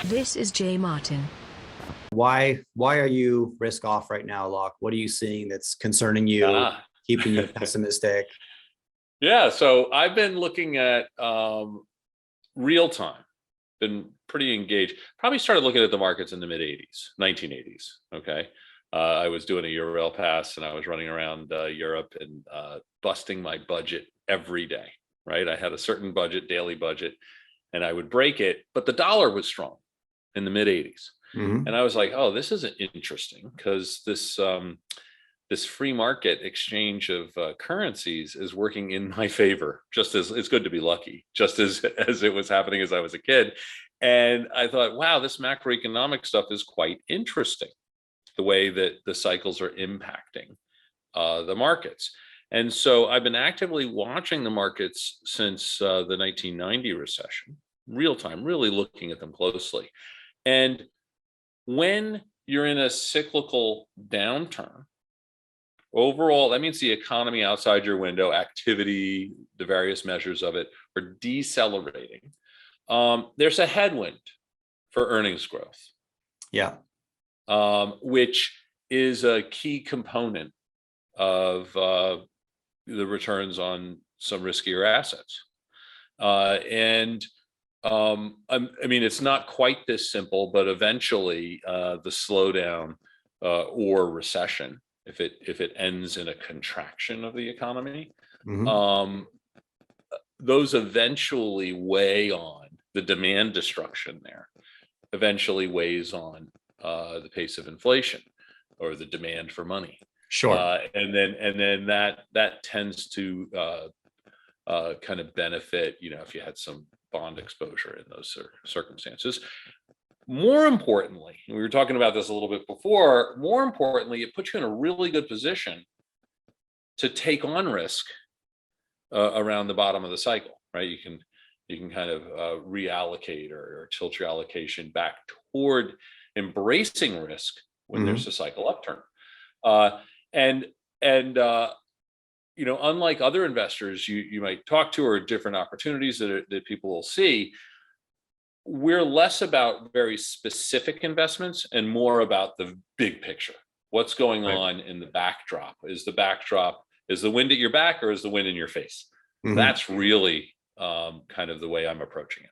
This is Jay Martin. Why are you risk off right now, Locke? What are you seeing that's concerning you, Ah, keeping you pessimistic? yeah. So I've been looking at real time, been pretty engaged. Probably started looking at the markets in the mid 80s, 1980s. Okay. I was doing a Euro pass and I was running around Europe and busting my budget every day, right? I had a certain budget, daily budget, and I would break it, but the dollar was strong in the mid 80s. Hmm. And I was like, oh, this is interesting because this free market exchange of currencies is working in my favor. Just as it's good to be lucky, just as it was happening as I was a kid. And I thought, wow, this macroeconomic stuff is quite interesting. The way that the cycles are impacting the markets. And so I've been actively watching the markets since the 1990 recession, real time, really looking at them closely. And when you're in a cyclical downturn, overall, that means the economy outside your window, activity, the various measures of it are decelerating. There's a headwind for earnings growth, Yeah, which is a key component of the returns on some riskier assets. And I mean, it's not quite this simple, but eventually the slowdown or recession, if it ends in a contraction of the economy, hmm, um, those eventually weigh on the demand destruction there, eventually weighs on the pace of inflation or the demand for money. sure. And then that tends to kind of benefit, if you had some bond exposure in those circumstances. More importantly, we were talking about this a little bit before, more importantly, it puts you in a really good position to take on risk around the bottom of the cycle, right? You can kind of reallocate or tilt your allocation back toward embracing risk when Hmm. there's a cycle upturn. Uh, and unlike other investors you might talk to or different opportunities that people will see, we're less about very specific investments and more about the big picture. What's going Right. on in the backdrop? Is the wind at your back or is the wind in your face? Hmm. That's really kind of the way I'm approaching it.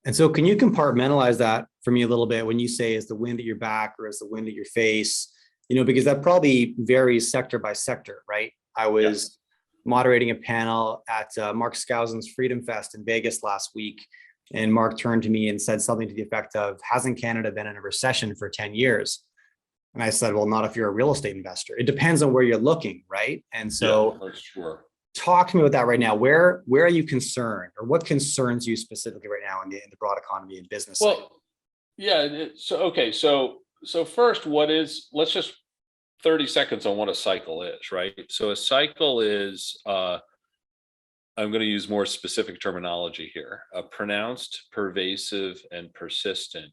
And so, can you compartmentalize that for me a little bit when you say is the wind at your back or is the wind at your face? Because that probably varies sector by sector, right? I Yes. was moderating a panel at Mark Skousen's Freedom Fest in Vegas last week. And Mark turned to me and said something to the effect of, hasn't Canada been in a recession for 10 years? And I said, well, not if you're a real estate investor. It depends on where you're looking, right? And Yeah, so for sure. talk to me about that right now. Where are you concerned, or what concerns you specifically right now in the broad economy and business cycle? Well, yeah. So first, let's just 30 seconds on what a cycle is, right? So a cycle is, I'm going to use more specific terminology here, a pronounced, pervasive, and persistent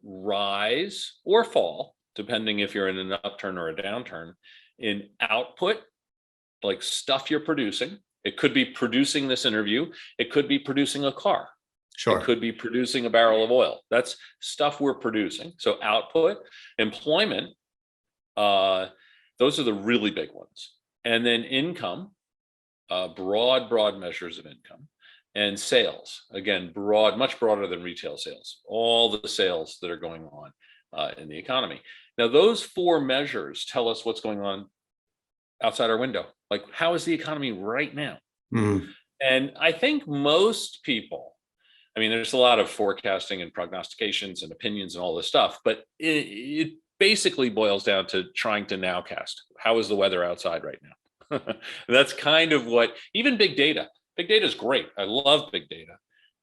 rise or fall, depending if you're in an upturn or a downturn, in output, like stuff you're producing. It could be producing this interview. It could be producing a car. It Sure. could be producing a barrel of oil. That's stuff we're producing. So output, employment, those are the really big ones. And then income, broad measures of income, and sales. Again, much broader than retail sales. All the sales that are going on in the economy. Now, those four measures tell us what's going on outside our window. Like, how is the economy right now? Mhm. And I think most people, I mean, there's a lot of forecasting and prognostications and opinions and all this stuff, but it basically boils down to trying to nowcast. How is the weather outside right now? That's kind of what, even big data is great. I love big data,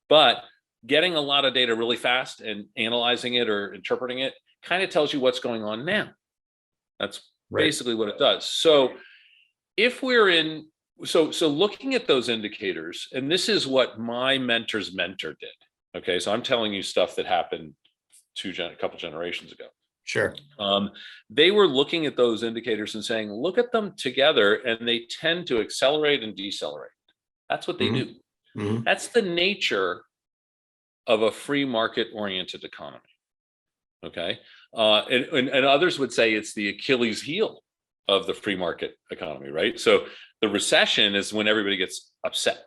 but getting a lot of data really fast and analyzing it or interpreting it kind of tells you what's going on now. That's Right. basically what it does. So if we're in, so looking at those indicators, and this is what my mentor's mentor did. Okay, so I'm telling you stuff that happened a couple generations ago. Sure. They were looking at those indicators and saying, look at them together, and they tend to accelerate and decelerate. That's what they Hmm. do. Hmm. That's the nature of a free market oriented economy. Okay. And others would say it's the Achilles heel of the free market economy, right? So the recession is when everybody gets upset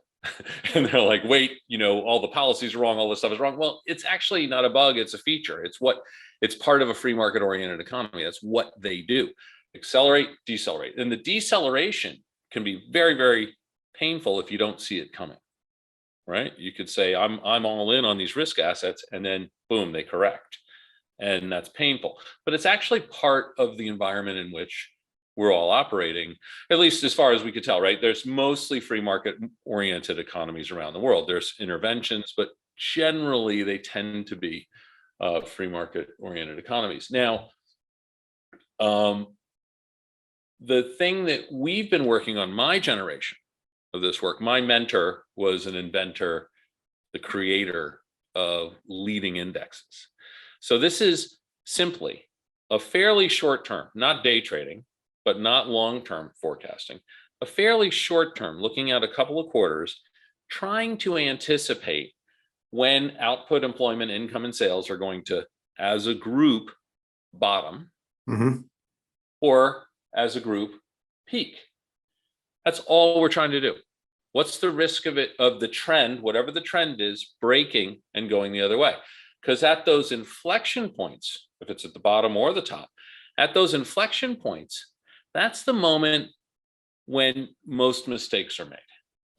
and they're like, wait, all the policies are wrong, all this stuff is wrong. Well, it's actually not a bug, it's a feature. It's part of a free market oriented economy. That's what they do. Accelerate, decelerate. And the deceleration can be very, very painful if you don't see it coming, right? You could say, I'm all in on these risk assets, and then boom, they correct. And that's painful. But it's actually part of the environment in which we're all operating, at least as far as we could tell, right? There's mostly free market oriented economies around the world. There's interventions, but generally they tend to be free market oriented economies. Now, the thing that we've been working on, my generation of this work, my mentor was an inventor, the creator of leading indexes. So this is simply a fairly short term, not day trading, but not long-term forecasting, a fairly short term, looking at a couple of quarters, trying to anticipate when output, employment, income, and sales are going to, as a group, bottom, or as a group, peak. That's all we're trying to do. What's the risk of it, of the trend, whatever the trend is, breaking and going the other way? Because at those inflection points, if it's at the bottom or the top, at those inflection points, that's the moment when most mistakes are made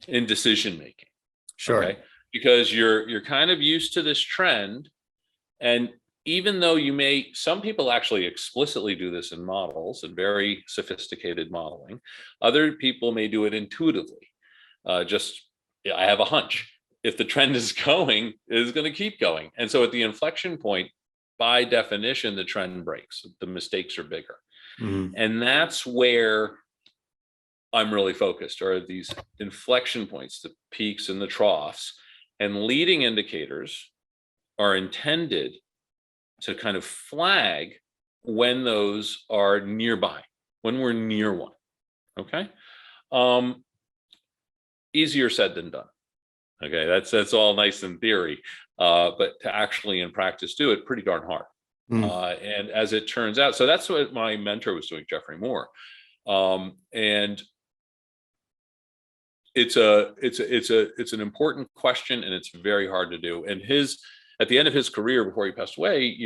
in decision making. Sure. Okay? Because you're kind of used to this trend, and even though some people actually explicitly do this in models and very sophisticated modeling, other people may do it intuitively. I have a hunch. If the trend is going, it is going to keep going. And so at the inflection point, by definition, the trend breaks. The mistakes are bigger. And that's where I'm really focused, are these inflection points, the peaks and the troughs. And leading indicators are intended to kind of flag when those are nearby, when we're near one. Okay. Easier said than done. Okay, that's all nice in theory, but to actually in practice do it, pretty darn hard. And as it turns out, so that's what my mentor was doing, Jeffrey Moore, and it's an important question, and it's very hard to do. And at the end of his career, before he passed away,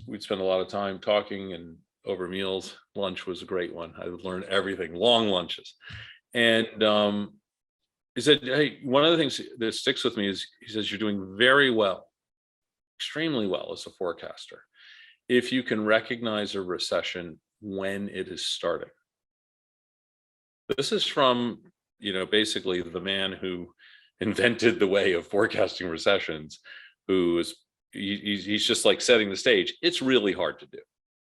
we'd spend a lot of time talking and over meals. Lunch was a great one. I learned everything, long lunches, and he said, hey, one of the things that sticks with me is, he says, you're doing very well, extremely well as a forecaster, if you can recognize a recession when it is starting. This is from, basically the man who invented the way of forecasting recessions, he's just like setting the stage. It's really hard to do.